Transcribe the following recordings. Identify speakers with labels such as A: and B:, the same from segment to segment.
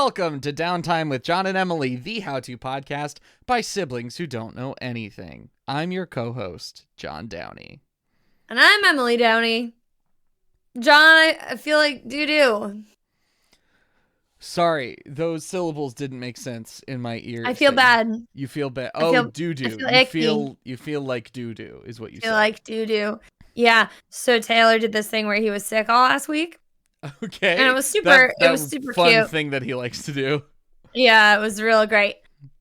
A: Welcome to Downtime with John and Emily, the how-to podcast by siblings who don't know anything. I'm your co-host, John Downey.
B: And I'm Emily Downey. John, I feel like doo-doo.
A: Sorry, those syllables didn't make sense in my ears.
B: I feel bad.
A: You feel bad. Oh, doo-doo. You feel like doo-doo is what you said.
B: I feel like doo-doo. Yeah, so Taylor did this thing where he was sick all last week.
A: Okay.
B: And it was super
A: fun
B: cute.
A: Thing that he likes to do.
B: Yeah, it was real great.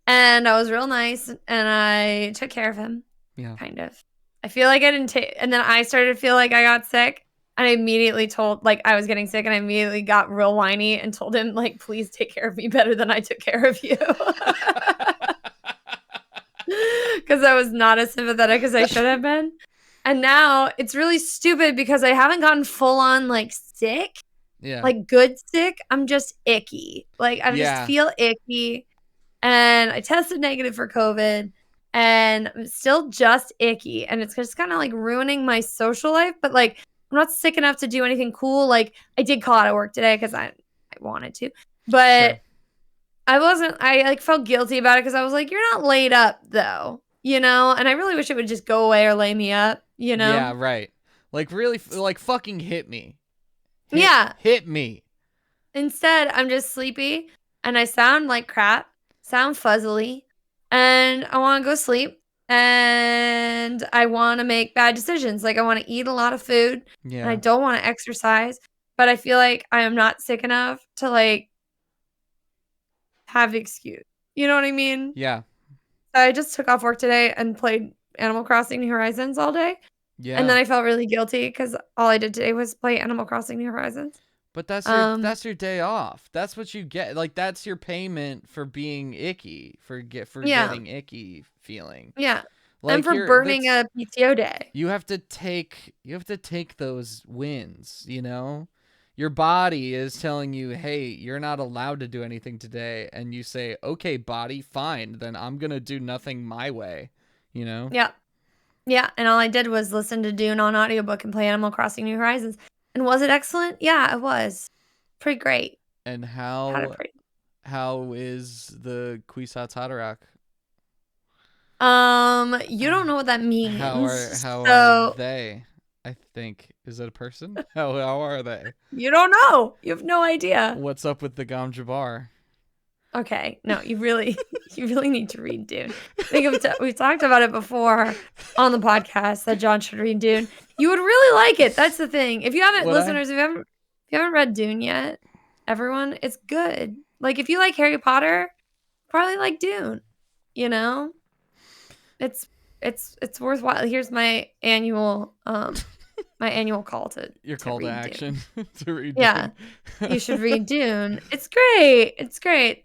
B: And I was real nice, and I took care of him.
A: Yeah.
B: Kind of. I feel like I didn't take, and then I started to feel like I got sick, and I immediately told, like, I was getting sick, and I immediately got real whiny and told him, like, please take care of me better than I took care of you. Because I was not as sympathetic as I should have been. And now it's really stupid because I haven't gotten full on, like, sick.
A: Yeah.
B: Like, good sick. I'm just icky. Like, I just feel icky. And I tested negative for COVID. And I'm still just icky. And it's just kind of, like, ruining my social life. But, like, I'm not sick enough to do anything cool. Like, I did call out of work today because I wanted to. But sure. I, like, felt guilty about it because I was like, you're not laid up, though. You know? And I really wish it would just go away or lay me up. You know?
A: Yeah, right. Like, really, like, fucking hit me. Hit me.
B: Instead, I'm just sleepy, and I sound like crap, sound fuzzily, and I want to go sleep, and I want to make bad decisions. Like, I want to eat a lot of food, and I don't want to exercise, but I feel like I am not sick enough to, like, have the excuse. You know what I mean?
A: Yeah.
B: So I just took off work today and played Animal Crossing New Horizons all day.
A: Yeah.
B: And then I felt really guilty because all I did today was play Animal Crossing New Horizons.
A: But that's your day off. That's what you get. Like, that's your payment for being icky, for getting icky feeling.
B: Yeah.
A: Like,
B: and for burning a PTO day.
A: You have to take those wins, you know? Your body is telling you, hey, you're not allowed to do anything today. And you say, okay, body, fine. Then I'm going to do nothing my way, you know?
B: Yeah. Yeah, and all I did was listen to Dune on audiobook and play Animal Crossing New Horizons. And was it excellent? Yeah, it was. Pretty great.
A: And how is the Kwisatz Haderach?
B: You don't know what that means.
A: How are they? I think. Is that a person? How are they?
B: You don't know. You have no idea.
A: What's up with the Gom Jabbar?
B: Okay, no, you really need to read Dune. I think we've talked about it before on the podcast that John should read Dune. You would really like it. That's the thing. If you haven't, if you haven't read Dune yet, everyone, it's good. Like, if you like Harry Potter, probably like Dune. You know, it's worthwhile. Here's my annual call to
A: action to read
B: Dune. You should read Dune. It's great. It's very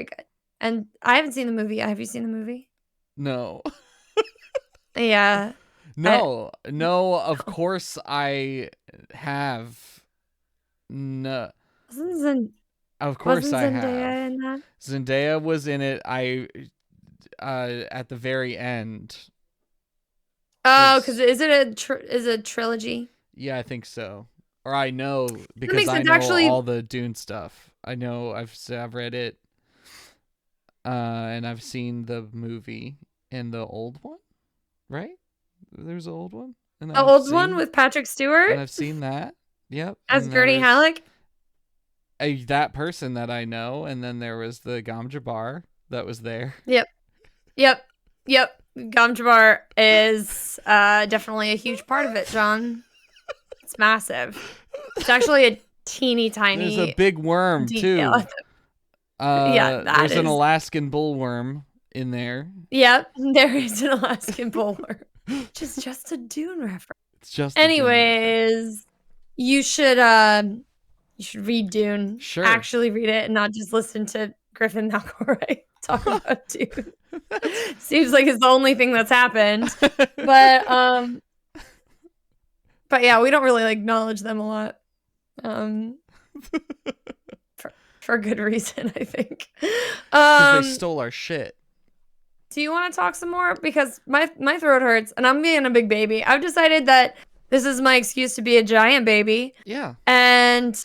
B: good. And I haven't seen the movie. Have you seen the movie?
A: No.
B: Yeah.
A: No, of course I have. No. Of course I have.
B: Zendaya in that?
A: Zendaya was in it. At the very end.
B: Oh, because is it a trilogy?
A: Yeah, I think so. Or I know because I know all the Dune stuff. I know I've read it, and I've seen the movie and the old one, right? There's an old one.
B: The old one with Patrick Stewart.
A: And I've seen that. Yep.
B: As Gurney Halleck.
A: That person that I know, and then there was the Gom Jabbar that was there.
B: Yep. Gom Jabbar is definitely a huge part of it, John. It's massive. It's actually a teeny tiny.
A: There's a big worm too. There's an Alaskan bullworm in there.
B: Yep, there is an Alaskan bullworm. Which is just a Dune reference.
A: It's just.
B: Anyways, you should read Dune.
A: Sure. Actually
B: read it and not just listen to Griffin McElroy talk about Dune. Seems like it's the only thing that's happened. But yeah, we don't really acknowledge them a lot. For good reason, I think.
A: Because they stole our shit.
B: Do you want to talk some more? Because my throat hurts and I'm being a big baby. I've decided that This is my excuse to be a giant baby.
A: Yeah.
B: And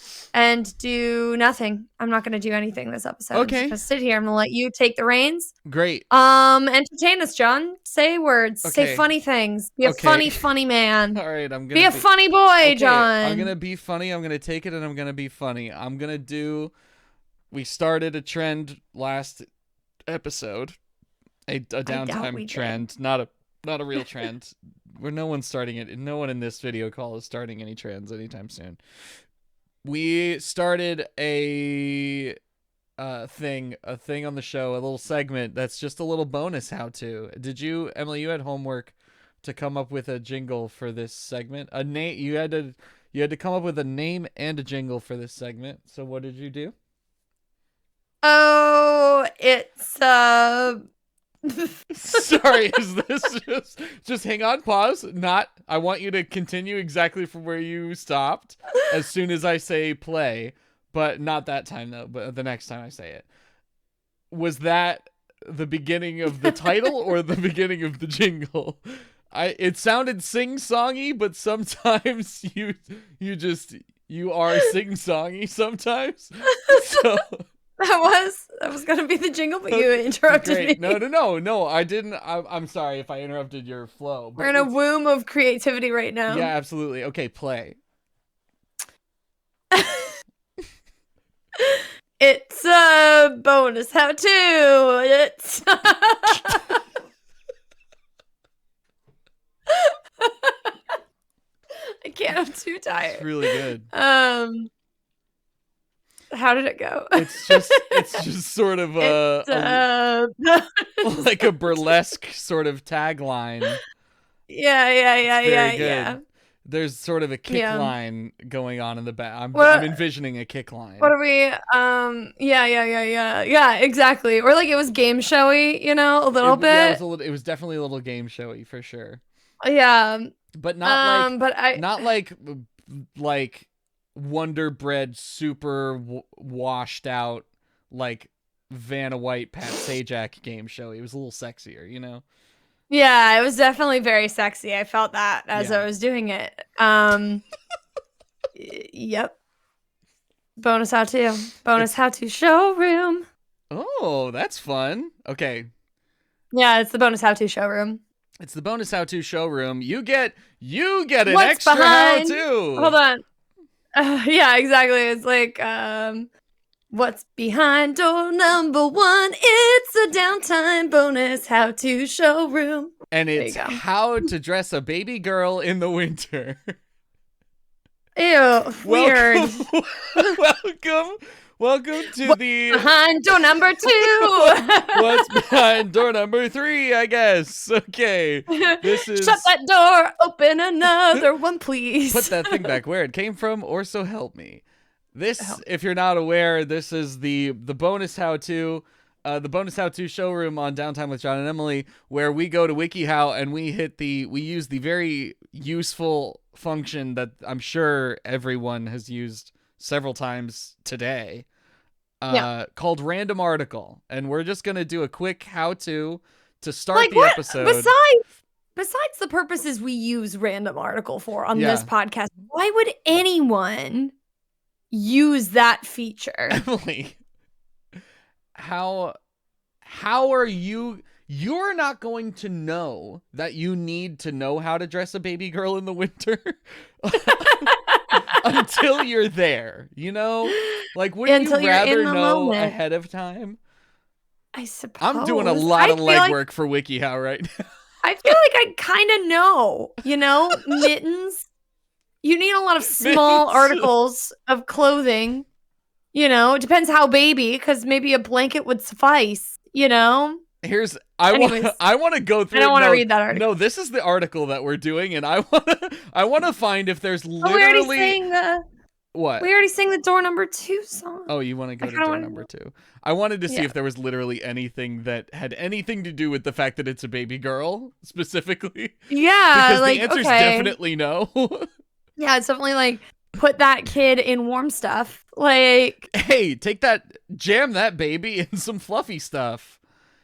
B: do nothing. I'm not going to do anything this episode.
A: Okay.
B: I'm just going to sit here. I'm going to let you take the reins.
A: Great.
B: Entertain us, John. Say words.
A: Okay.
B: Say funny things. Be a funny man.
A: All right, I'm gonna
B: be a funny boy, John.
A: I'm gonna be funny. I'm gonna take it, and I'm gonna be funny. I'm gonna do. We started a trend last episode, a downtime trend, not a real trend. Where no one's starting it. No one in this video call is starting any trends anytime soon. We started a thing on the show, a little segment that's just a little bonus how-to. Did you, Emily? You had homework to come up with a jingle for this segment. A name. You had to come up with a name and a jingle for this segment. So what did you do?
B: Oh, it's
A: Sorry, is this just hang on, pause. I want you to continue exactly from where you stopped as soon as I say play, but not that time though, but the next time I say it. Was that the beginning of the title or the beginning of the jingle? It sounded sing-songy, but sometimes you are sing-songy sometimes. So
B: That was gonna be the jingle, but you interrupted me.
A: No, I didn't. I'm sorry if I interrupted your flow.
B: We're in a womb of creativity right now.
A: Yeah, absolutely. Okay, play.
B: It's a bonus how-to. It's I can't. I'm too tired.
A: It's really good.
B: How did it go?
A: It's just sort of like a burlesque sort of tagline.
B: Yeah.
A: There's sort of a kick line going on in the back. I'm envisioning a kick line.
B: What are we? Yeah, exactly. Or like it was game showy, a little bit.
A: Yeah, it was definitely a little game showy for sure.
B: Yeah,
A: but not not like Wonder Bread super washed out like Vanna White, Pat Sajak game showy. It was a little sexier,
B: Yeah, it was definitely very sexy. I felt that as I was doing it. Yep. Bonus how-to showroom.
A: Oh, that's fun. Okay.
B: Yeah, it's the bonus how-to showroom.
A: It's the bonus how-to showroom. You get an extra how-to.
B: Hold on. Yeah, exactly. It's like, what's behind door number 1? It's a downtime bonus how-to showroom.
A: And it's how to dress a baby girl in the winter.
B: Ew, weird.
A: Welcome to the
B: behind door number 2.
A: What's behind door number 3, I guess. Okay. This is
B: Shut that door, open another one, please.
A: Put that thing back where it came from, or so help me. This, if you're not aware, this is the bonus how-to, the bonus how-to showroom on Downtime with John and Emily, where we go to WikiHow and we use the very useful function that I'm sure everyone has used several times today, called random article, and we're just gonna do a quick how-to to start the episode.
B: Besides the purposes we use random article for on this podcast, why would anyone use that feature?
A: Emily, how are you're not going to know that you need to know how to dress a baby girl in the winter until you're there, like wouldn't you rather know ahead of time?
B: I suppose.
A: I'm doing a lot of legwork for WikiHow right now.
B: I feel like I kind of know, mittens. You need a lot of small articles of clothing, it depends how baby, because maybe a blanket would suffice,
A: I want to go through.
B: I don't want to read that article.
A: No, this is the article that we're doing, and I want to find if there's literally what?
B: We already sang the door number 2 song.
A: Oh, you want to go to door number 2? I wanted to see if there was literally anything that had anything to do with the fact that it's a baby girl specifically.
B: Yeah,
A: because the answer's definitely no.
B: Yeah, it's definitely like put that kid in warm stuff. Like,
A: hey, jam that baby in some fluffy stuff.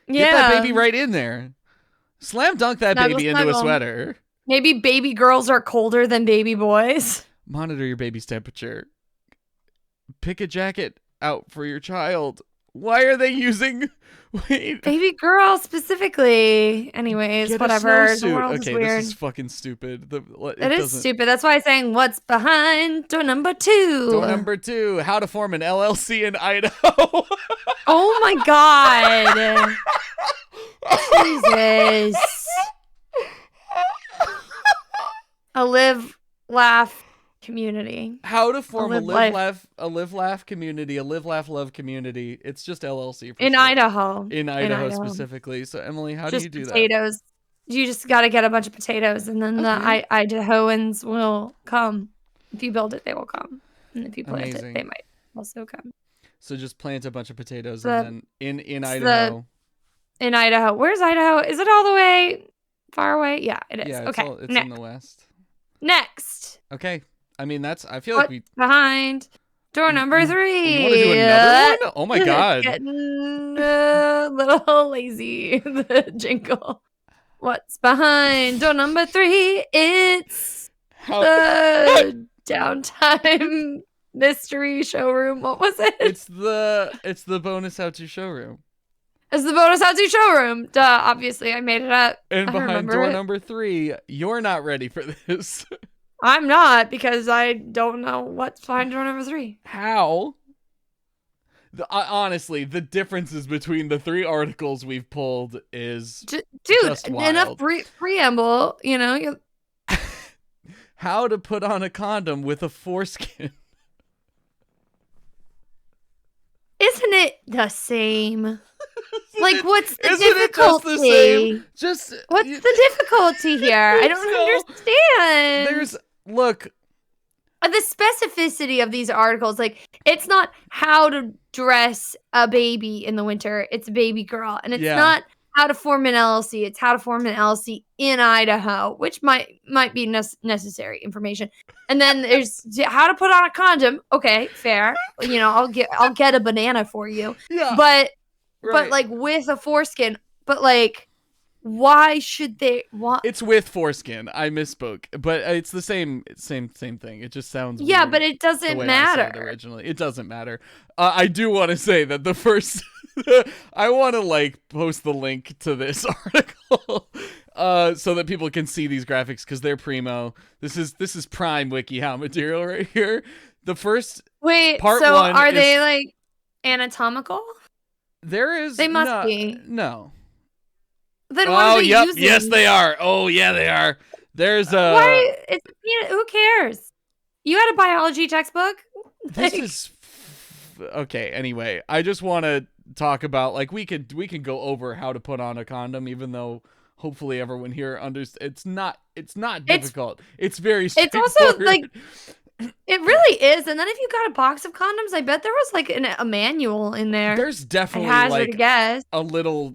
B: Yeah.
A: Get that baby right in there. Slam dunk that baby into a sweater.
B: Maybe baby girls are colder than baby boys.
A: Monitor your baby's temperature. Pick a jacket out for your child. Why are they using... Wait.
B: Baby girl specifically. Anyways,
A: Get
B: whatever.
A: A
B: the world
A: okay,
B: is weird.
A: this is fucking stupid.
B: It is stupid. That's why I'm saying what's behind door number 2.
A: Door number 2, how to form an LLC in Idaho.
B: Oh my god. Jesus. A live, laugh community.
A: How to form a live laugh community, a live laugh love community. It's just LLC for
B: in
A: sure.
B: Idaho.
A: In Idaho specifically. So Emily, how do you do
B: potatoes. That? You just got to get a bunch of potatoes, and then the Idahoans will come. If you build it, they will come, and if you plant it, they might also come.
A: So just plant a bunch of potatoes, and then in Idaho.
B: In Idaho, where's Idaho? Is it all the way far away? Yeah, it is.
A: Yeah,
B: okay,
A: it's in the west.
B: Next.
A: Okay. I mean, I feel like we...
B: behind door number 3.
A: You want to do another one? Oh my god.
B: Getting a little lazy, the jingle. What's behind door number 3? It's the Downtime mystery showroom. What was it?
A: It's the bonus how to showroom.
B: It's the bonus how to showroom. Duh, obviously I made it up.
A: And behind door number 3, you're not ready for this.
B: I'm not, because I don't know what's behind door number 3.
A: How? Honestly, the differences between the 3 articles we've pulled is just wild.
B: Enough preamble, you know.
A: How to put on a condom with a foreskin.
B: Isn't it the same? Like, what's the difficulty? What's the difficulty here? I don't understand.
A: Look.
B: The specificity of these articles, like, it's not how to dress a baby in the winter. It's a baby girl. And it's not how to form an LLC. It's how to form an LLC in Idaho, which might be necessary information. And then there's how to put on a condom. Okay, fair. You know, I'll get a banana for you. Yeah. But like with a foreskin. But like, why should they want?
A: It's with foreskin. I misspoke, but it's the same thing. It just sounds weird
B: but it doesn't matter.
A: Originally, it doesn't matter. I do want to say that the first, I want to like post the link to this article, so that people can see these graphics because they're primo. This is prime WikiHow material right here. The first part so one
B: are they like anatomical?
A: There is.
B: They must be.
A: No.
B: Then what are they using?
A: Yes, they are. Oh, yeah, they are. There's a.
B: Who cares? You had a biology textbook.
A: This is okay. Anyway, I just want to talk about like we can go over how to put on a condom, even though hopefully everyone here understands. It's not difficult. It's very straightforward.
B: It's also like. It really is. And then if you got a box of condoms, I bet there was like a manual in there.
A: There's definitely like a little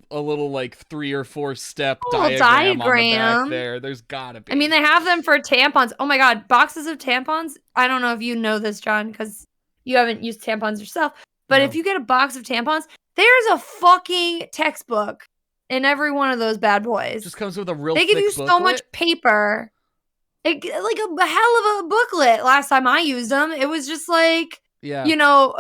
A: like 3 or 4 step diagram on the back there. There's gotta be.
B: I mean, they have them for tampons. Oh my god, boxes of tampons. I don't know if you know this, John, because you haven't used tampons yourself. But if you get a box of tampons, there's a fucking textbook in every one of those bad boys.
A: It just comes with a real.
B: They give you so much paper. Like a hell of a booklet. Last time I used them, it was just like, you know,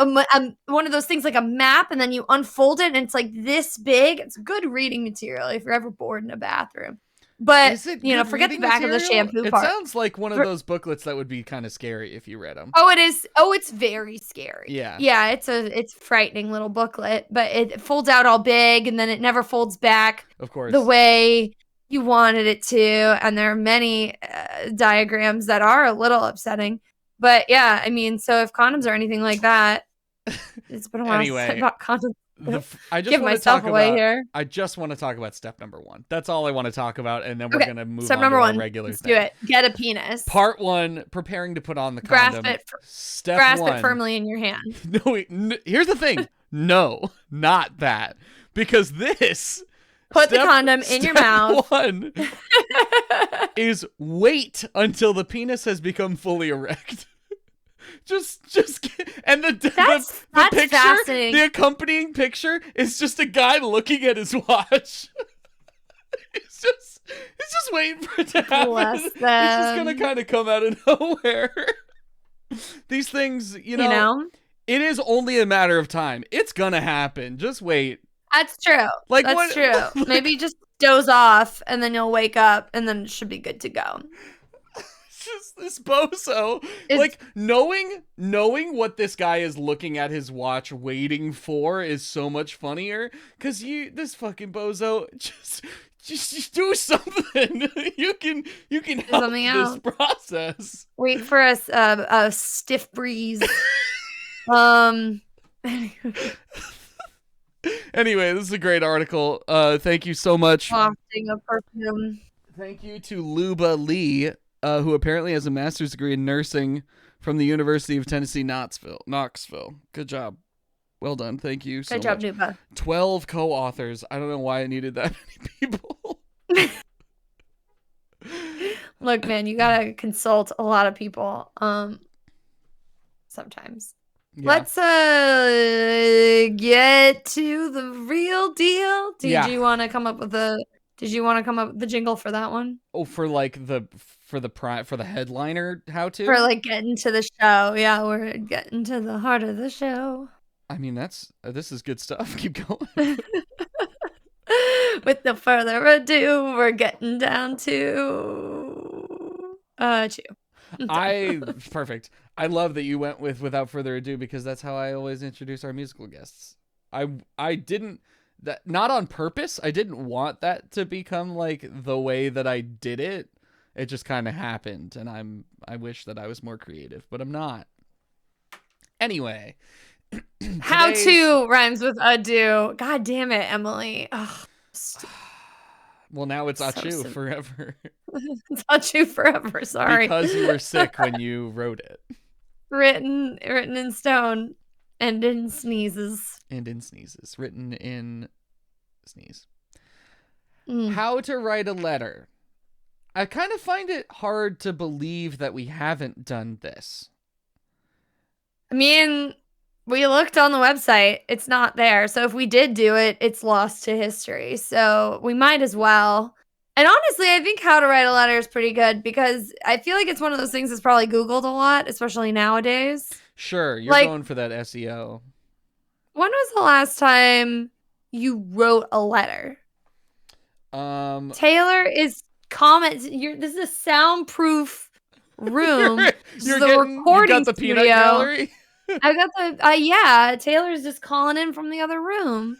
B: one of those things like a map, and then you unfold it, and it's like this big. It's good reading material if you're ever bored in a bathroom. But, you know, forget the back of the shampoo part.
A: It sounds like one of those booklets that would be kind of scary if you read them.
B: Oh, it is. Oh, it's very scary.
A: Yeah.
B: Yeah, it's a frightening little booklet, but it folds out all big, and then it never folds back.
A: Of course.
B: The way you wanted it to, and there are many diagrams that are a little upsetting. But yeah, I mean, so if condoms are anything like that, it's been a while since I bought condoms.
A: I just
B: give myself away here.
A: I just want to talk about step number 1. That's all I want to talk about, and then we're gonna move
B: step
A: on
B: number
A: to
B: 1.
A: our regular
B: Let's
A: thing.
B: do it. Get a penis.
A: Part 1: preparing to put on the condom.
B: Grasp it firmly in your hand.
A: No, here's the thing. No, not that, because this.
B: Put the condom in your mouth.
A: Step 1 is wait until the penis has become fully erect. just and the picture, the accompanying picture is just a guy looking at his watch. He's just waiting for it to happen.
B: Bless
A: It's just gonna
B: them.
A: kind of come out of nowhere. These things, you know, it is only a matter of time. It's gonna happen. Just wait.
B: That's true.
A: Like
B: That's
A: what?
B: true.
A: Like,
B: Maybe just doze off and then you'll wake up and then it should be good to go.
A: just this bozo, like knowing what this guy is looking at his watch waiting for is so much funnier, because this fucking bozo just do something. you can help
B: something
A: this
B: out.
A: process.
B: Wait for a stiff breeze.
A: Anyway, this is a great article. Thank you so much.
B: Wafting of perfume.
A: Thank you to Luba Lee, who apparently has a master's degree in nursing from the University of Tennessee, Knoxville. Good job. Well done. Thank you so much.
B: Good job, Luba.
A: 12 co-authors. I don't know why I needed that many people.
B: Look, man, you gotta consult a lot of people. Sometimes. Yeah. Let's get to the real deal. Did you want to come up with the jingle for that one?
A: Oh, for like for the headliner how to?
B: For like getting to the show. Yeah, we're getting to the heart of the show.
A: I mean, this is good stuff. Keep going.
B: With no further ado, we're getting down to chew.
A: Perfect. I love that you went with without further ado, because that's how I always introduce our musical guests. I didn't, that not on purpose. I didn't want that to become like the way that I did it. It just kind of happened, and I wish that I was more creative, but I'm not. Anyway,
B: how to rhymes with ado. God damn it, Emily. Ugh.
A: Well, now it's Achu forever.
B: It's Achu forever, sorry.
A: Because you were sick when you wrote it.
B: Written in stone and in sneezes.
A: Written in sneeze. How to write a letter. I kind of find it hard to believe that we haven't done this.
B: I mean, we looked on the website. It's not there. So if we did do it, it's lost to history. So we might as well. And honestly, I think how to write a letter is pretty good, because I feel like it's one of those things that's probably Googled a lot, especially nowadays.
A: Sure, you're going for that SEO.
B: When was the last time you wrote a letter? Taylor is commenting. This is a soundproof room.
A: You're the recording you got the
B: studio.
A: Peanut gallery?
B: I got the yeah. Taylor's just calling in from the other room.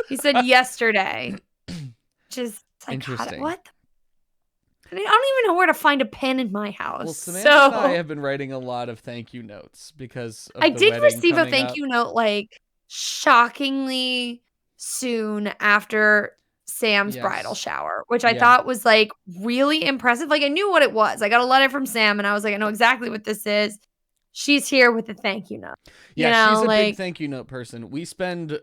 B: He said yesterday. Just like,
A: interesting.
B: God, what? I don't even know where to find a pen in my house.
A: Well, Samantha and I have been writing a lot of thank you notes because of
B: I did receive a
A: thank
B: you note like shockingly soon after Sam's bridal shower, which I thought was like really impressive. Like I knew what it was. I got a letter from Sam and I was like, I know exactly what this is. She's here with a thank you note.
A: Yeah, she's a
B: like,
A: big thank you note person. We spend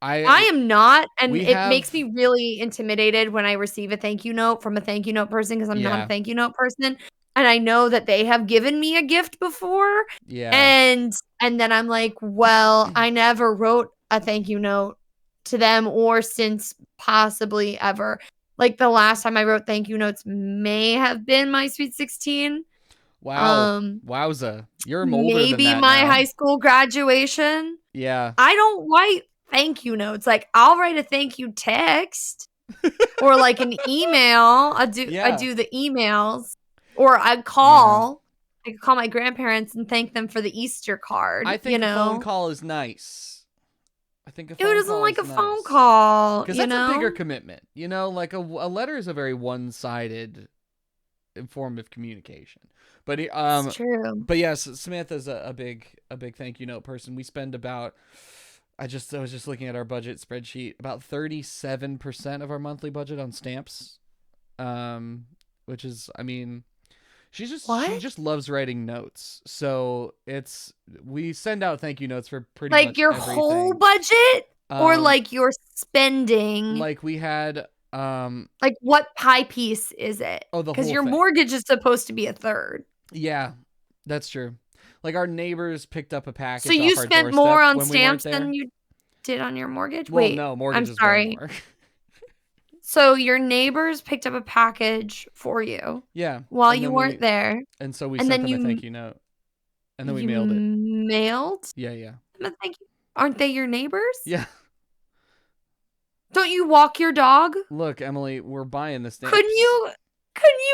B: I am not, and it makes me really intimidated when I receive a thank you note from a thank you note person, because I'm not a thank you note person, and I know that they have given me a gift before.
A: Yeah,
B: and then I'm like, well, I never wrote a thank you note to them or since possibly ever. Like the last time I wrote thank you notes may have been my Sweet 16.
A: Wow. Wowza. You're older than that
B: maybe my
A: now.
B: high school graduation.
A: Yeah.
B: I don't write thank you notes. Like I'll write a thank you text or like an email. I do the emails, or I call. I could call my grandparents and thank them for the Easter card.
A: I think a phone call is nice. I think a phone
B: Who doesn't
A: call
B: like
A: is
B: a
A: nice.
B: phone call?
A: Because that's a bigger commitment. You know, like a letter is a very one-sided form of communication. But
B: it's true.
A: But yes, Samantha's a big thank you note person. We spend about I was just looking at our budget spreadsheet, about 37% of our monthly budget on stamps. Which is, I mean, she just loves writing notes. So we send out thank you notes for pretty much
B: like your
A: everything.
B: whole budget, or like your spending.
A: Like we had
B: like what pie piece is it?
A: Oh, the whole
B: because your
A: thing.
B: mortgage is supposed to be a third.
A: Yeah, that's true. Like our neighbors picked up a package.
B: So you spent more on stamps than you did on your mortgage?
A: Well,
B: Wait,
A: no, mortgage.
B: I'm sorry. So your neighbors picked up a package for you.
A: Yeah.
B: While you weren't there.
A: And so we
B: and
A: sent
B: then
A: them a thank you note. And then we mailed it.
B: Mailed?
A: Yeah, yeah.
B: Them a thank you. Aren't they your neighbors?
A: Yeah.
B: Don't you walk your dog?
A: Look, Emily, we're buying the stamps.
B: Couldn't you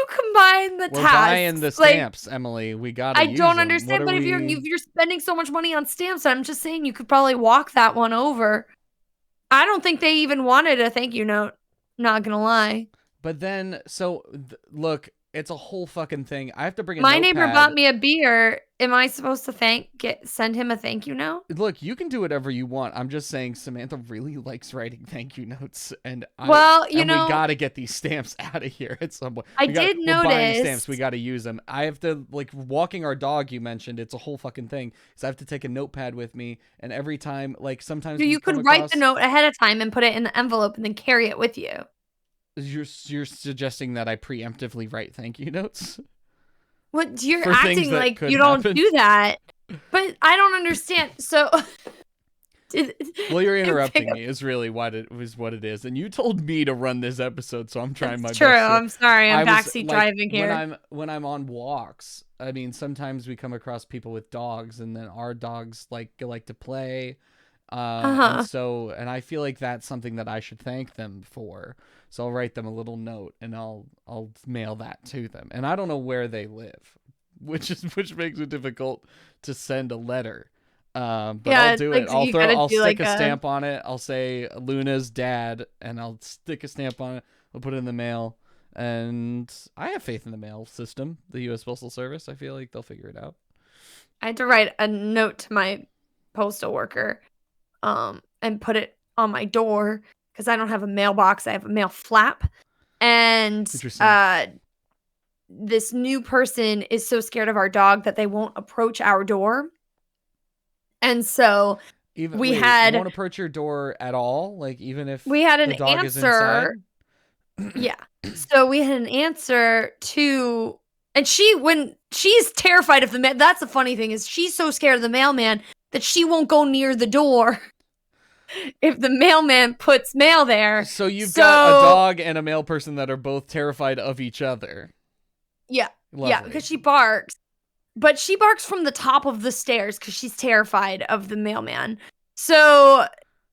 B: combine the tasks?
A: We're buying the stamps, Emily. We gotta use them.
B: I don't understand, but if you're spending so much money on stamps, I'm just saying you could probably walk that one over. I don't think they even wanted a thank you note. Not gonna lie.
A: But then, look, it's a whole fucking thing. I have to bring a
B: My
A: notepad.
B: neighbor bought me a beer. Am I supposed to send him a thank you note?
A: Look, you can do whatever you want. I'm just saying Samantha really likes writing thank you notes, and we gotta get these stamps out of here at some point.
B: We're buying
A: stamps. We gotta use them. I have to, like, walking our dog. You mentioned it's a whole fucking thing. So I have to take a notepad with me, and every time, like, sometimes
B: you could write the note ahead of time and put it in the envelope, and then carry it with you.
A: You're suggesting that I preemptively write thank you notes?
B: What, you're acting like you don't do that. But I don't understand. So
A: well, you're interrupting me is really what it is. And you told me to run this episode, so I'm trying my best.
B: True. I'm sorry. I'm backseat driving here.
A: When I'm on walks, I mean, sometimes we come across people with dogs, and then our dogs like to play. And I feel like that's something that I should thank them for. So I'll write them a little note, and I'll mail that to them. And I don't know where they live, which makes it difficult to send a letter. But yeah, I'll do it. I'll stick a stamp on it. I'll say Luna's dad, and I'll stick a stamp on it. I'll put it in the mail. And I have faith in the mail system, the U.S. Postal Service. I feel like they'll figure it out.
B: I had to write a note to my postal worker, and put it on my door because I don't have a mailbox. I have a mail flap. And this new person is so scared of our dog that they won't approach our door. And so won't
A: approach your door at all? Like, even if
B: we had an
A: the dog
B: answer. Is inside? Yeah. So we had an answer to, and when she's terrified of the mail, that's the funny thing, is she's so scared of the mailman that she won't go near the door if the mailman puts mail there.
A: So you've got a dog and a mail person that are both terrified of each other.
B: Yeah.
A: Lovely.
B: Yeah, because she barks. But she barks from the top of the stairs because she's terrified of the mailman. So,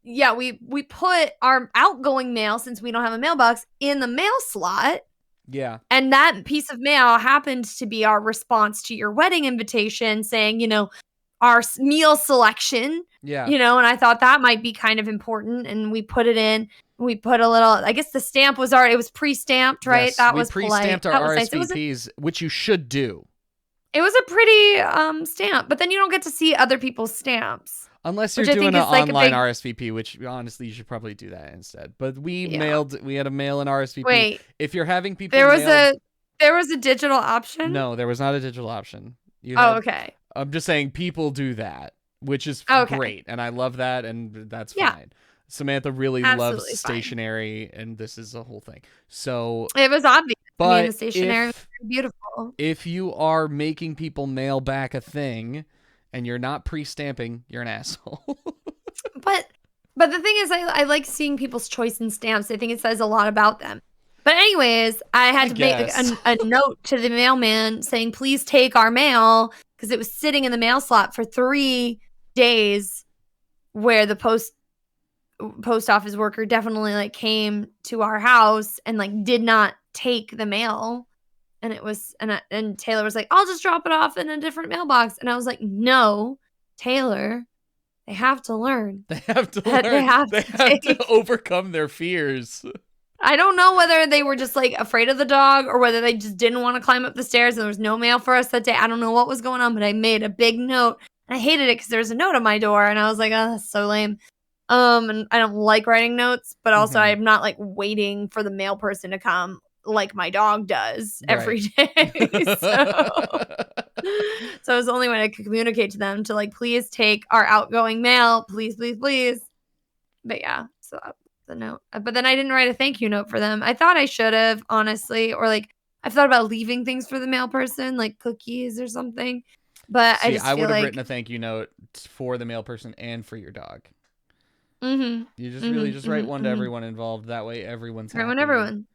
B: yeah, we put our outgoing mail, since we don't have a mailbox, in the mail slot.
A: Yeah.
B: And that piece of mail happened to be our response to your wedding invitation, saying, our meal selection.
A: Yeah.
B: And I thought that might be kind of important. And we put it in. We put a little, I guess the stamp was it was pre-stamped, right?
A: Yes,
B: that was
A: polite. We pre-stamped our RSVPs, which you should do.
B: It was a pretty stamp, but then you don't get to see other people's stamps.
A: Unless you're doing an online RSVP, which honestly you should probably do that instead. But we had a mail in RSVP.
B: Wait.
A: If you're having people
B: there was a digital option?
A: No, there was not a digital option.
B: Okay.
A: I'm just saying people do that, which is great, and I love that, and that's fine. Samantha really loves stationery, and this is a whole thing. So
B: it was obvious.
A: But
B: the stationery was beautiful.
A: If you are making people mail back a thing, and you're not pre-stamping, you're an asshole.
B: But the thing is, I like seeing people's choice in stamps. I think it says a lot about them. But anyways, I had to make a note to the mailman saying, please take our mail, because it was sitting in the mail slot for 3 days, where the post office worker definitely came to our house and did not take the mail. And it was, and Taylor was like, I'll just drop it off in a different mailbox. And I was like, no, Taylor, they have to learn.
A: They have to learn. They have to overcome their fears.
B: I don't know whether they were just afraid of the dog, or whether they just didn't want to climb up the stairs and there was no mail for us that day. I don't know what was going on, but I made a big note, and I hated it because there was a note on my door, and I was like, oh, that's so lame. And I don't like writing notes, but also I'm not waiting for the mail person to come like my dog does every day. So it was the only way I could communicate to them to please take our outgoing mail, please, please, please. But yeah, so the note. But then I didn't write a thank you note for them. I thought I should have, honestly, or I've thought about leaving things for the mail person, like cookies or something. But I would have
A: written a thank you note for the mail person and for your dog. You just really
B: Mhm.
A: just write
B: Mhm.
A: one to
B: Mhm.
A: everyone involved. That way everyone's
B: Everyone,
A: happy.
B: everyone.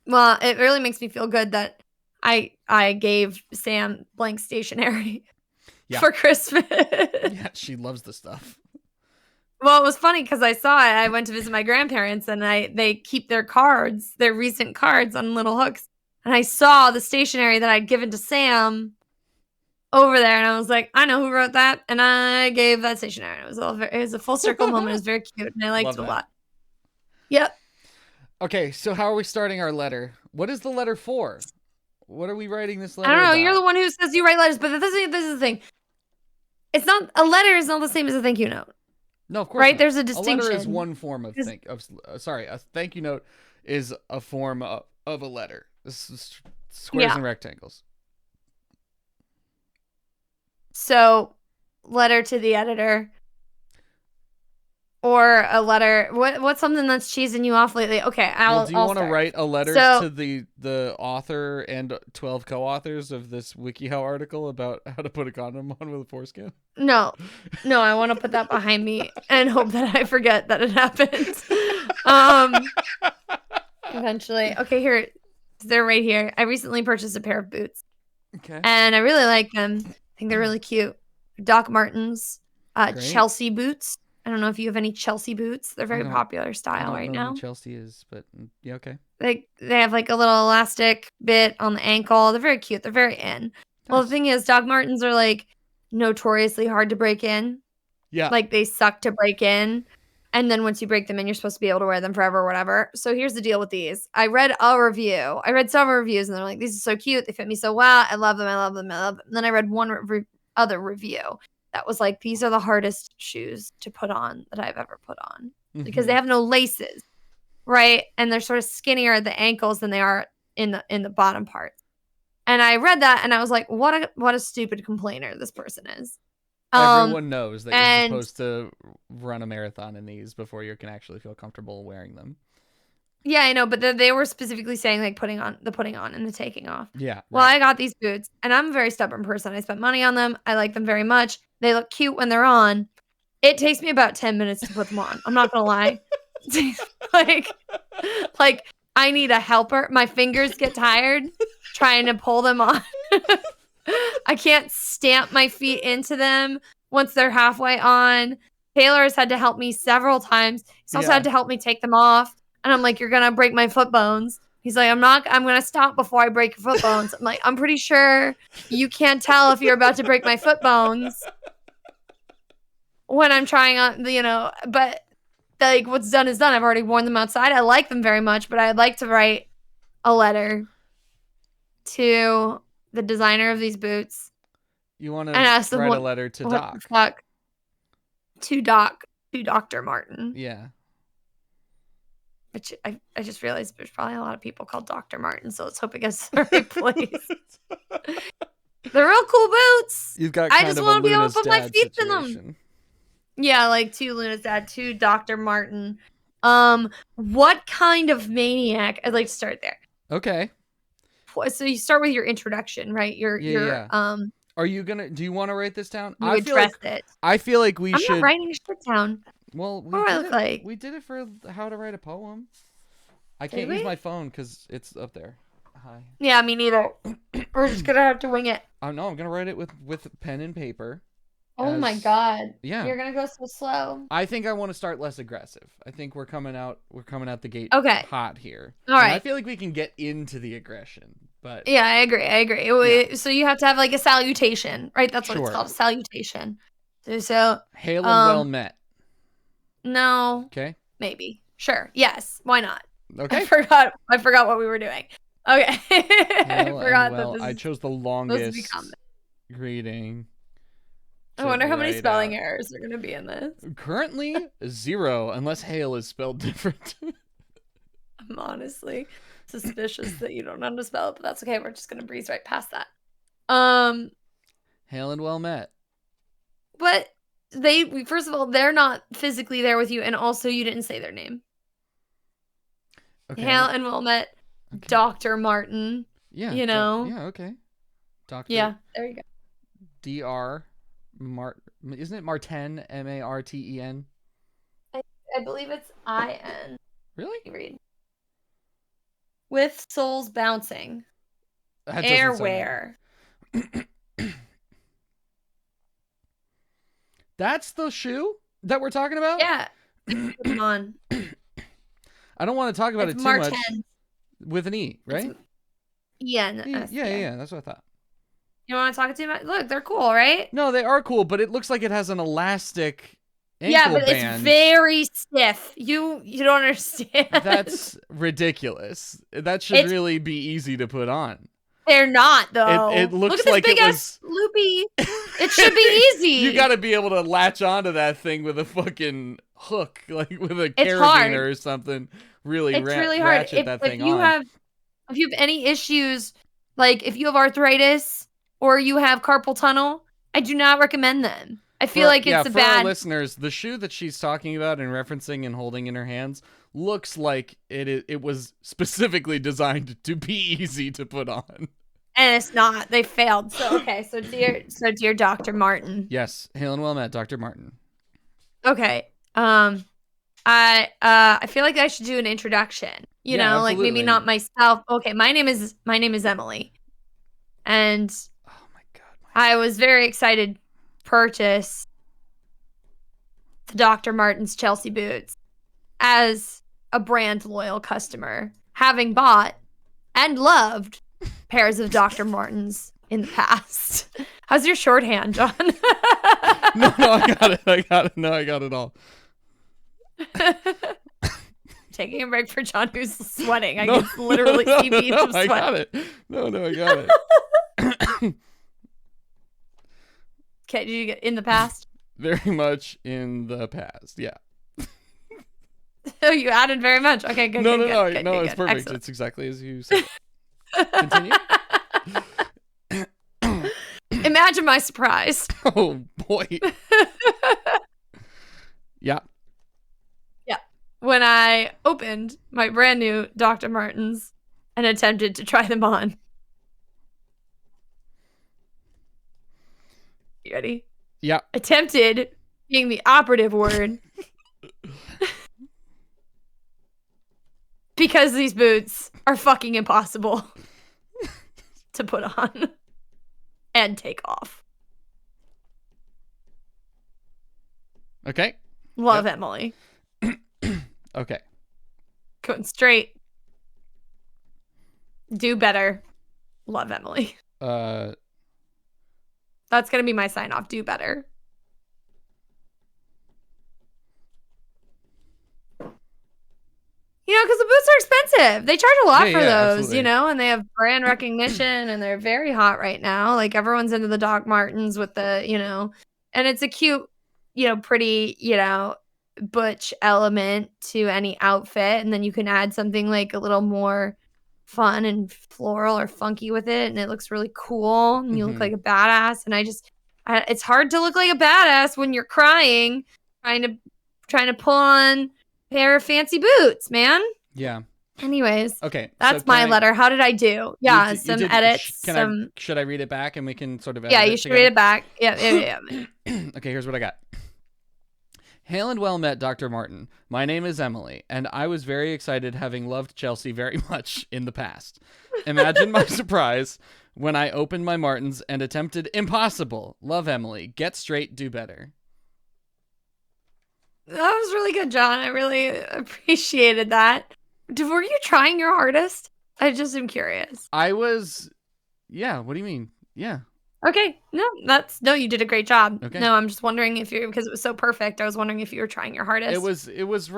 B: Well, it really makes me feel good that I gave Sam blank stationery
A: Yeah.
B: for Christmas.
A: Yeah, she loves the stuff.
B: Well, it was funny because I saw it. I went to visit my grandparents, and they keep their cards, their recent cards, on little hooks. And I saw the stationery that I'd given to Sam over there, and I was like, I know who wrote that, and I gave that stationery. It was a full circle moment. It was very cute, and I liked
A: Love
B: it a
A: that.
B: lot. Yep.
A: Okay, so how are we starting our letter? What is the letter for? What are we writing this
B: I
A: letter
B: don't know.
A: about?
B: You're the one who says you write letters, but this is the thing. It's not a letter is not the same as a thank you note.
A: No, of course
B: Right?
A: not.
B: There's a
A: A
B: distinction.
A: letter is one form of a thank you note is a form of a letter. This is squares and rectangles.
B: So, letter to the editor. Or a letter. What's something that's cheesing you off lately? Okay,
A: Do you want to write a letter to the author and 12 co-authors of this WikiHow article about how to put a condom on with a foreskin?
B: No, I want to put that behind me and hope that I forget that it happened. Eventually. Okay, here they're right here. I recently purchased a pair of boots.
A: Okay.
B: And I really like them. I think they're really cute. Doc Martens, Chelsea boots. I don't know if you have any Chelsea boots. They're very popular style right now.
A: I don't know who Chelsea is, but yeah, okay.
B: They have like a little elastic bit on the ankle. They're very cute. They're very in. Nice. Well, the thing is, Doc Martens are like notoriously hard to break in.
A: Yeah.
B: Like they suck to break in. And then once you break them in, you're supposed to be able to wear them forever or whatever. So here's the deal with these. I read a review. I read several reviews and they're like, these are so cute. They fit me so well. I love them. I love them. I love them. And then I read one other review that was like, these are the hardest shoes to put on that I've ever put on because they have no laces, right? And they're sort of skinnier at the ankles than they are in the bottom part. And I read that and I was like, what a stupid complainer this person is.
A: Everyone knows that you're supposed to run a marathon in these before you can actually feel comfortable wearing them.
B: Yeah, I know, but they were specifically saying like putting on and the taking off.
A: Yeah. Right.
B: Well, I got these boots and I'm a very stubborn person. I spent money on them. I like them very much. They look cute when they're on. It takes me about 10 minutes to put them on. I'm not going to lie. like I need a helper. My fingers get tired trying to pull them on. I can't stamp my feet into them once they're halfway on. Taylor has had to help me several times. He's also had to help me take them off. And I'm like, you're going to break my foot bones. He's like, I'm going to stop before I break your foot bones. I'm like, I'm pretty sure you can't tell if you're about to break my foot bones when I'm trying on, but like what's done is done. I've already worn them outside. I like them very much, but I'd like to write a letter to the designer of these boots.
A: You want to write a letter to Doc?
B: Fuck? To Dr. Martin.
A: Yeah.
B: Which I just realized there's probably a lot of people called Dr. Martin, so let's hope it gets the right place. They're real cool boots.
A: You've got
B: I just want to be able to put my feet
A: situation.
B: in them. Yeah, like to Luna's dad, to Dr. Martin. What kind of maniac? I'd like to start there.
A: Okay.
B: So you start with your introduction, right?
A: Are you gonna? Do you want to write this down?
B: You address it.
A: I feel like we should.
B: I'm not writing shit down.
A: Well, we did it for how to write a poem. I can't use my phone because it's up there. Hi.
B: Yeah, me neither. We're just gonna have to wing it.
A: No, I'm gonna write it with pen and paper.
B: Oh my god.
A: Yeah.
B: You're gonna go so slow.
A: I think I want to start less aggressive. I think we're coming out the gate hot here.
B: All right.
A: And I feel like we can get into the aggression. But
B: yeah, I agree.
A: Yeah.
B: So you have to have like a salutation, right? That's what it's called, a salutation. So
A: hail and well met.
B: No.
A: Okay.
B: Maybe. Sure. Yes. Why not?
A: Okay.
B: I forgot what we were doing. Okay. I forgot that
A: I chose the longest greeting.
B: I wonder how many spelling errors are going to be in this.
A: Currently, 0, unless hail is spelled different.
B: I'm honestly suspicious that you don't know how to spell it, but that's okay. We're just going to breeze right past that.
A: Hail and well met.
B: But first of all, they're not physically there with you, and also you didn't say their name. Okay. Hail and well met, okay. Dr. Martin.
A: Yeah.
B: Yeah,
A: okay. Doctor.
B: Yeah, there you go.
A: Dr. Isn't it Martin? Marten?
B: I believe it's IN.
A: Really?
B: Read. With soles bouncing.
A: That
B: Airwear.
A: That's the shoe that we're talking about?
B: Yeah. Come on.
A: I don't want to talk about it too much. With an E, right?
B: Yeah,
A: that's what I thought.
B: You don't want to talk to me? Look, they're cool, right?
A: No, they are cool, but it looks like it has an elastic ankle
B: yeah, but
A: band.
B: It's very stiff. You don't understand.
A: That's ridiculous. That should really be easy to put on.
B: They're not, though.
A: It looks
B: Look at
A: like
B: this big ass loopy. It should be easy.
A: You got to be able to latch onto that thing with a fucking hook, like with a carabiner or something. Really,
B: it's really hard.
A: Ratchet that thing on.
B: If you have any issues, like if you have arthritis or you have carpal tunnel, I do not recommend them. I feel like it's a bad.
A: For our listeners, the shoe that she's talking about and referencing and holding in her hands looks like it was specifically designed to be easy to put on.
B: And it's not. They failed. So okay. So dear Dr. Martin.
A: Yes, hail and well met, Dr. Martin.
B: Okay. I feel like I should do an introduction. You know, absolutely. Like maybe not myself. Okay, my name is Emily, and
A: oh my god,
B: I was very excited to purchase the Dr. Martin's Chelsea boots as a brand loyal customer, having bought and loved pairs of Dr. Martens in the past. How's your shorthand, John?
A: No, I got it. No, I got it all.
B: Taking a break for John, who's sweating. I can literally see beads of sweat.
A: I got it. No, I got it.
B: Okay, did you get in the past?
A: Very much in the past, yeah.
B: Oh, you added very much. Okay, good.
A: No,
B: good,
A: it's perfect.
B: Excellent.
A: It's exactly as you said. Continue.
B: Imagine my surprise.
A: Oh boy. Yeah.
B: When I opened my brand new Dr. Martens and attempted to try them on. You ready?
A: Yeah.
B: Attempted being the operative word. Because these boots are fucking impossible to put on and take off.
A: Okay.
B: Love Emily.
A: Okay.
B: Going straight. Do better. Love Emily. That's going to be my sign off. Do better. You know, because the boots are expensive. They charge a lot for those, absolutely. You know, and they have brand recognition and they're very hot right now. Like everyone's into the Doc Martens with the, you know, and it's a cute, you know, pretty, you know, butch element to any outfit, and then you can add something like a little more fun and floral or funky with it, and it looks really cool and you look like a badass. And it's hard to look like a badass when you're crying trying to pull on a pair of fancy boots, man.
A: Yeah.
B: Anyways,
A: okay,
B: that's my letter. How did I do? Yeah, some edits.
A: Should I read it back and we can sort of edit
B: you should read it back. Yeah.
A: Okay, here's what I got. Hail and well met, Dr. Martin. My name is Emily, and I was very excited, having loved Chelsea very much in the past. Imagine my surprise when I opened my Martens and attempted impossible. Love Emily. Get straight, do better.
B: That was really good, John. I really appreciated that. Were you trying your hardest? I just am curious.
A: I was. Yeah, what do you mean? Yeah.
B: Okay. No, you did a great job.
A: Okay.
B: No, I'm just wondering because it was so perfect. I was wondering if you were trying your hardest.
A: It was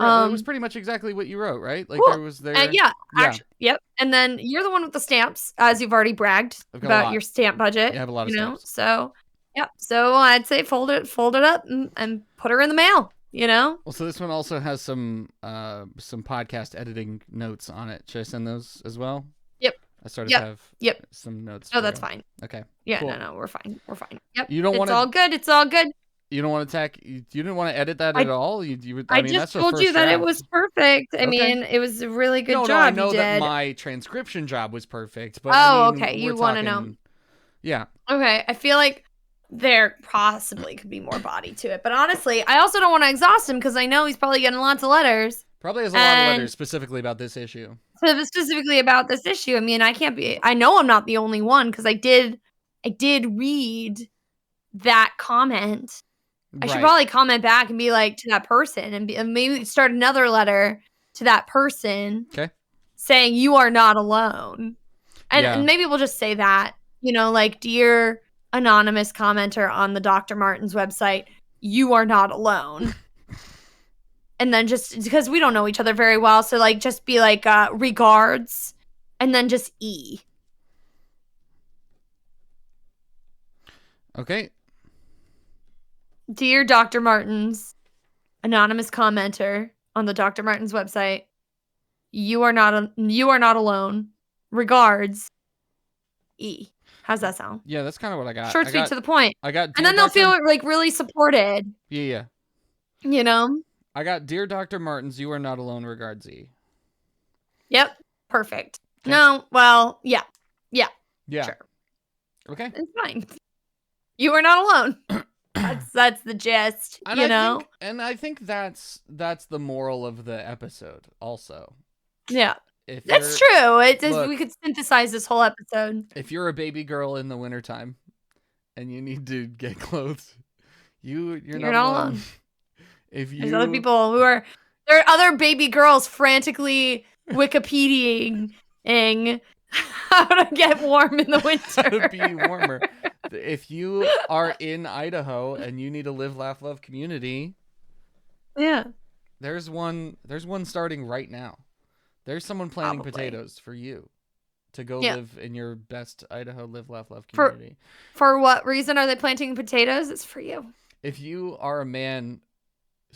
A: pretty much exactly what you wrote, right? Like
B: cool.
A: Yeah.
B: Actually, yep. And then you're the one with the stamps, as you've already bragged about your stamp budget.
A: You have a lot of stamps.
B: So, yeah. So I'd say fold it up and put her in the mail. You know.
A: Well, so this one also has some podcast editing notes on it. Should I send those as well?
B: Yep.
A: I sort of have some notes.
B: Oh, that's fine.
A: Okay.
B: Yeah,
A: cool.
B: No, we're fine. We're fine. Yep.
A: It's
B: all good. It's all good.
A: You don't want to you didn't want to edit that at all? I mean,
B: just told you that it was perfect. I mean, it was a really good job.
A: No, I know that my transcription job was perfect. But
B: okay. You want to know?
A: Yeah.
B: Okay. I feel like there possibly could be more body to it. But honestly, I also don't want to exhaust him because I know he's probably getting lots of letters.
A: Probably has a lot of letters specifically about this issue.
B: Specifically about this issue. I mean, I know I'm not the only one because I did read that comment. I should probably comment back and be like to that person and maybe start another letter to that person.
A: Okay.
B: Saying you are not alone. And maybe we'll just say that, like, dear anonymous commenter on the Dr. Martens website, you are not alone. And then just because we don't know each other very well. So like, just be like, regards, and then just E.
A: Okay.
B: Dear Dr. Martens, anonymous commenter on the Dr. Martens website, you are not alone. Regards, E. How's that sound?
A: Yeah, that's kind of what I got.
B: Short, sweet, to the point.
A: I got,
B: and then they'll feel like really supported.
A: Yeah.
B: I
A: got, dear Dr. Martens, you are not alone. Regards, E.
B: Yep. Perfect. Okay. No. Well. Yeah. Yeah.
A: Yeah.
B: Sure.
A: Okay.
B: It's fine. You are not alone. That's the gist.
A: I think that's the moral of the episode. Also.
B: Yeah. That's true. We could synthesize this whole episode.
A: If you're a baby girl in the wintertime and you need to get clothes, you're not alone. There's
B: other people there are other baby girls frantically Wikipediaing how to get warm in the winter.
A: How to be warmer. If you are in Idaho and you need a live, laugh, love community,
B: yeah,
A: there's one starting right now. There's someone planting potatoes for you to go live in your best Idaho live, laugh, love community.
B: For what reason are they planting potatoes? It's for you.
A: If you are a man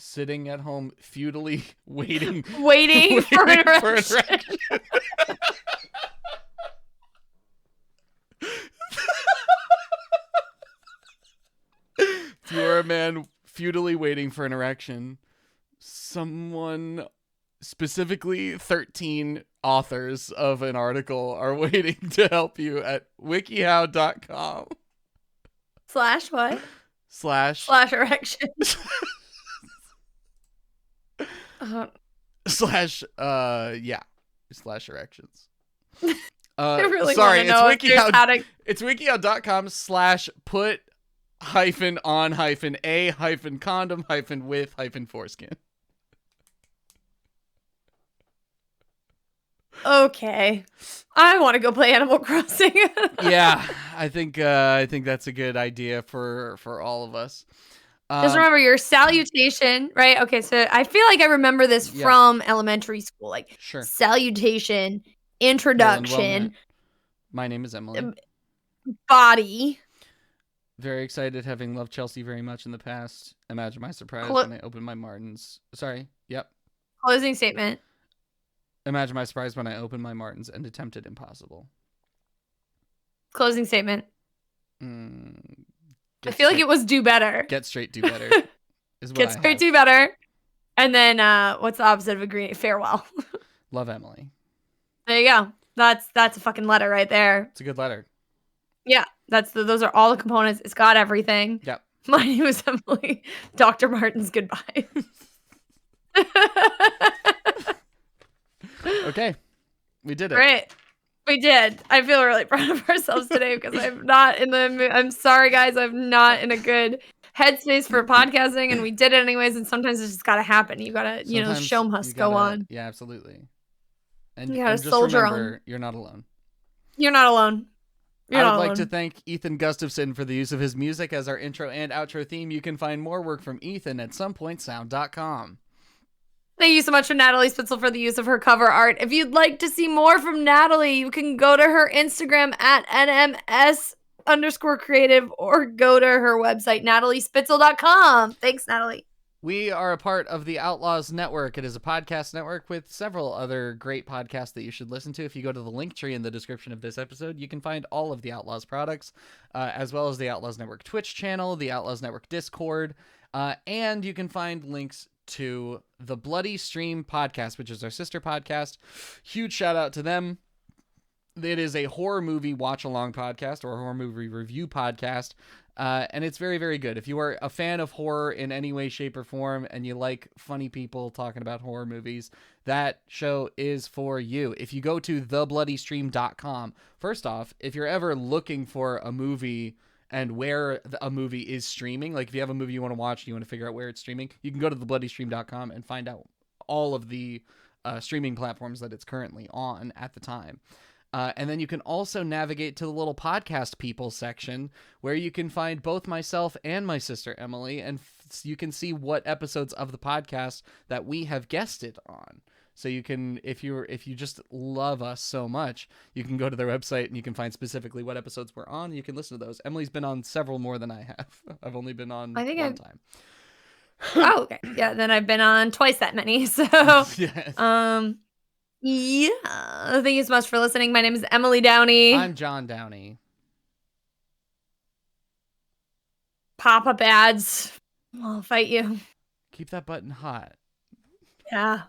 A: sitting at home futilely waiting
B: for an erection.
A: If you are a man futilely waiting for an erection, someone, specifically 13 authors of an article, are waiting to help you at wikihow.com.
B: / what?
A: /
B: erection.
A: / erections.
B: I really
A: sorry,
B: it's WikiHow.
A: It's wikihow.com / put -on -a -condom -with -foreskin.
B: Okay, I want to go play Animal Crossing.
A: Yeah, I think that's a good idea for all of us.
B: Just remember your salutation, right? Okay, so I feel like I remember this from elementary school, like salutation, introduction.
A: My name is Emily.
B: Body.
A: Very excited, having loved Chelsea very much in the past. Imagine my surprise when I opened my Martins. Sorry. Yep.
B: Closing statement.
A: Imagine my surprise when I opened my Martins and attempted impossible.
B: Closing statement. I feel like it was do better.
A: Get straight, do better.
B: Get straight, do better. And then what's the opposite of agree? Farewell.
A: Love, Emily.
B: There you go. That's a fucking letter right there.
A: It's a good letter.
B: Yeah, those are all the components. It's got everything.
A: Yep.
B: My name is Emily. Dr. Martens, goodbye.
A: Okay, we did it.
B: Great. We did. I feel really proud of ourselves today because I'm sorry, guys. I'm not in a good headspace for podcasting, and we did it anyways. And sometimes it's just got to happen. You got to, the show must go on.
A: Yeah, absolutely. And
B: you got to soldier
A: on. You're not alone.
B: You're not alone.
A: I would like to thank Ethan Gustafson for the use of his music as our intro and outro theme. You can find more work from Ethan at somepointsound.com.
B: Thank you so much for Natalie Spitzel for the use of her cover art. If you'd like to see more from Natalie, you can go to her Instagram at NMS_creative or go to her website, nataliespitzel.com. Thanks, Natalie.
A: We are a part of the Outlaws Network. It is a podcast network with several other great podcasts that you should listen to. If you go to the link tree in the description of this episode, you can find all of the Outlaws products, as well as the Outlaws Network Twitch channel, the Outlaws Network Discord, and you can find links to the Bloody Stream podcast, which is our sister podcast. Huge shout out to them. It is a horror movie watch along podcast or a horror movie review podcast. And it's very, very good. If you are a fan of horror in any way, shape, or form, and you like funny people talking about horror movies, that show is for you. If you go to thebloodystream.com, first off, if you're ever looking for a movie and where a movie is streaming, like if you have a movie you want to watch and you want to figure out where it's streaming, you can go to thebloodystream.com and find out all of the streaming platforms that it's currently on at the time. And then you can also navigate to the little podcast people section where you can find both myself and my sister Emily, and you can see what episodes of the podcast that we have guested on. So you can, if you just love us so much, you can go to their website and you can find specifically what episodes we're on. And you can listen to those. Emily's been on several more than I have. I've only been on one time.
B: Oh, okay. Yeah, then I've been on twice that many. So,
A: yes.
B: Yeah. Thank you so much for listening. My name is Emily Downey.
A: I'm John Downey.
B: Pop-up ads. I'll fight you.
A: Keep that button hot.
B: Yeah.